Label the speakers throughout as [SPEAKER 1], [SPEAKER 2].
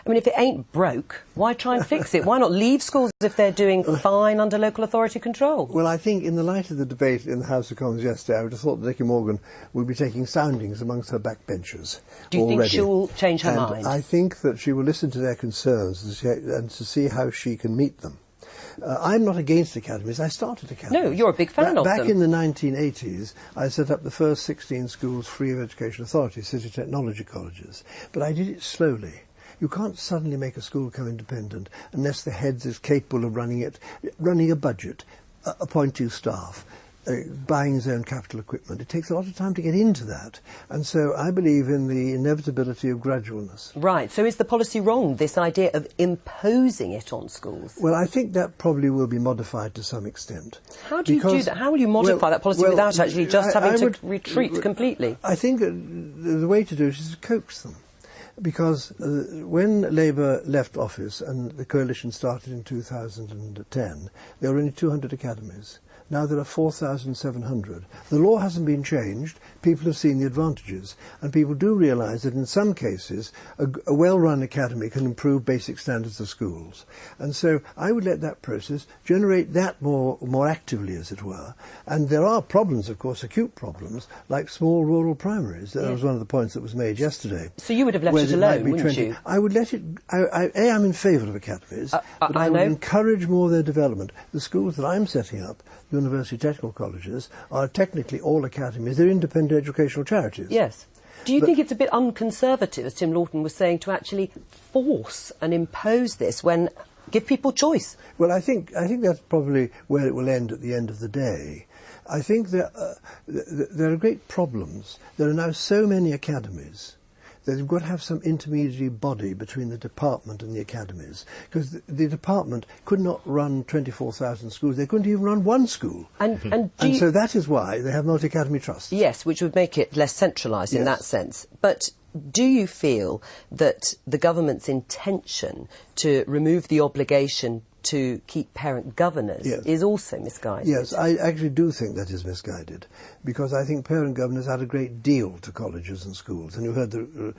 [SPEAKER 1] I mean, if it ain't broke, why try and fix it? Why not leave schools if they're doing fine under local authority control?
[SPEAKER 2] Well, I think in the light of the debate in the House of Commons yesterday, I would have thought that Nicky Morgan would be taking soundings amongst her backbenchers.
[SPEAKER 1] Do you
[SPEAKER 2] already.
[SPEAKER 1] think she'll change her mind?
[SPEAKER 2] I think that she will listen to their concerns and to see how she can meet them. I'm not against academies. I started academies.
[SPEAKER 1] No, you're a big fan of them.
[SPEAKER 2] Back in the 1980s, I set up the first 16 schools free of education authority, city technology colleges. But I did it slowly. You can't suddenly make a school become independent unless the head is capable of running it, running a budget, appointing staff, buying his own capital equipment. It takes a lot of time to get into that. And so I believe in the inevitability of gradualness.
[SPEAKER 1] Right. So is the policy wrong, this idea of imposing it on schools?
[SPEAKER 2] Well, I think that probably will be modified to some extent.
[SPEAKER 1] How do you do that? How will you modify that policy without actually just having to retreat completely?
[SPEAKER 2] I think the way to do it is to coax them. Because when Labour left office and the coalition started in 2010, there were only 200 academies. Now there are 4,700. The law hasn't been changed. People have seen the advantages. And people do realise that in some cases, a well-run academy can improve basic standards of schools. And so I would let that process generate that more actively, as it were. And there are problems, of course, acute problems, like small rural primaries. That was one of the points that was made yesterday.
[SPEAKER 1] So you would have left it alone, wouldn't you?
[SPEAKER 2] I would let it... I'm in favour of academies, but I would encourage more their development. The schools that I'm setting up, university technical colleges, are technically all academies. They're independent educational charities.
[SPEAKER 1] Yes. Do you think it's a bit unconservative, as Tim Lawton was saying, to actually force and impose this when give people choice? Well,
[SPEAKER 2] I think that's probably where it will end at the end of the day. I think that there are great problems. There are now so many academies that you've got to have some intermediary body between the department and the academies, because the department could not run 24,000 schools. They couldn't even run one school. And so that is why they have multi-academy trusts.
[SPEAKER 1] Yes, which would make it less centralised in that sense. But do you feel that the government's intention to remove the obligation to keep parent governors is also misguided?
[SPEAKER 2] Yes, I actually do think that is misguided, because I think parent governors add a great deal to colleges and schools. And you heard the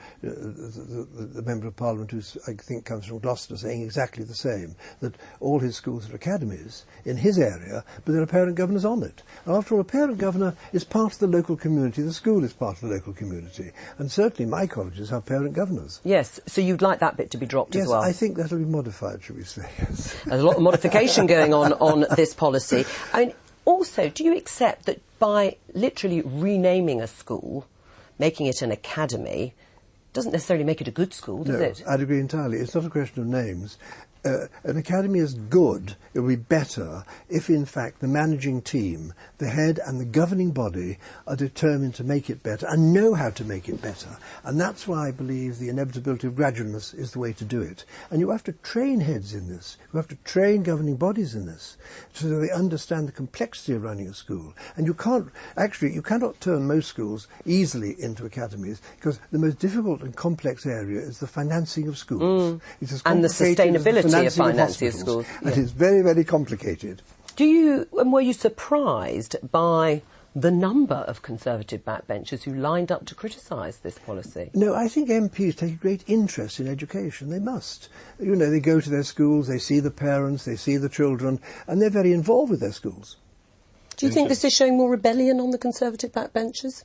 [SPEAKER 2] Member of Parliament, who I think comes from Gloucester, saying exactly the same, that all his schools are academies in his area, but there are parent governors on it. And after all, a parent governor is part of the local community, the school is part of the local community, and certainly my colleges have parent governors.
[SPEAKER 1] Yes, so you'd like that bit to be dropped as well?
[SPEAKER 2] Yes, I think that will be modified, should we say, yes.
[SPEAKER 1] There's a lot of modification going on this policy. I mean, also, do you accept that by literally renaming a school, making it an academy, doesn't necessarily make it a good school, does it?
[SPEAKER 2] No, I'd agree entirely. It's not a question of names. An academy is good, it will be better if in fact the managing team, the head and the governing body are determined to make it better and know how to make it better. And that's why I believe the inevitability of gradualness is the way to do it. And you have to train heads in this, you have to train governing bodies in this, so that they understand the complexity of running a school. And you cannot turn most schools easily into academies, because the most difficult and complex area is the financing of schools. It's as
[SPEAKER 1] and the sustainability of financing of schools.
[SPEAKER 2] And it's very, very complicated.
[SPEAKER 1] Were you surprised by the number of Conservative backbenchers who lined up to criticise this policy?
[SPEAKER 2] No, I think MPs take a great interest in education. They must. You know, they go to their schools, they see the parents, they see the children, and they're very involved with their schools.
[SPEAKER 1] Do you think this is showing more rebellion on the Conservative backbenchers?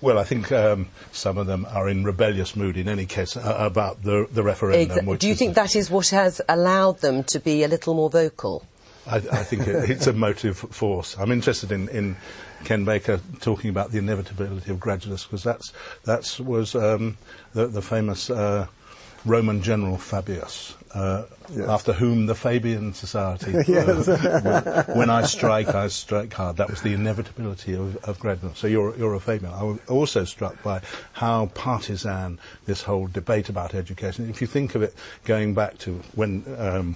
[SPEAKER 3] Well, I think some of them are in rebellious mood in any case about the referendum.
[SPEAKER 1] Do you think that is what has allowed them to be a little more vocal?
[SPEAKER 3] I think it's a motive force. I'm interested in Ken Baker talking about the inevitability of gradualness, because that was the famous Roman general Fabius, after whom the Fabian Society, when I strike hard. That was the inevitability of gradualness. So you're a Fabian. I was also struck by how partisan this whole debate about education. If you think of it going back to when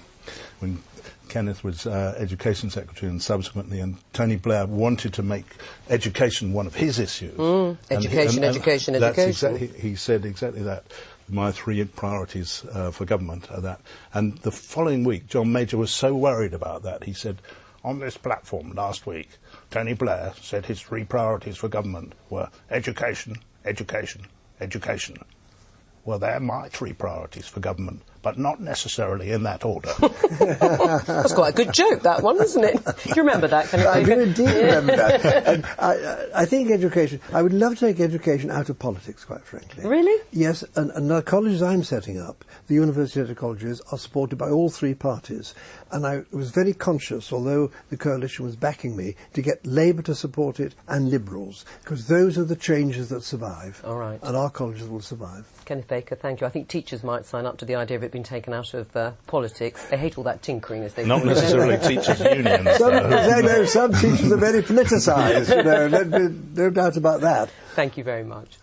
[SPEAKER 3] Kenneth was Education Secretary and subsequently, and Tony Blair wanted to make education one of his issues.
[SPEAKER 1] Education.
[SPEAKER 3] He said exactly that. My three priorities for government are that. And the following week, John Major was so worried about that, he said, on this platform last week, Tony Blair said his three priorities for government were education, education, education. Well, they're my three priorities for government. but not necessarily in that order.
[SPEAKER 1] That's quite a good joke, that one, isn't it? Do you remember that?
[SPEAKER 2] I do indeed remember that. And I think education, I would love to take education out of politics, quite frankly.
[SPEAKER 1] Really?
[SPEAKER 2] Yes, and the colleges I'm setting up, the university colleges, are supported by all three parties. And I was very conscious, although the coalition was backing me, to get Labour to support it and Liberals, because those are the changes that survive.
[SPEAKER 1] All right.
[SPEAKER 2] And our colleges will survive.
[SPEAKER 1] Kenneth Baker, thank you. I think teachers might sign up to the idea of it being taken out of politics. They hate all that tinkering, as they
[SPEAKER 3] Not necessarily teachers' unions.
[SPEAKER 2] Some teachers are very politicised, no doubt about that.
[SPEAKER 1] Thank you very much.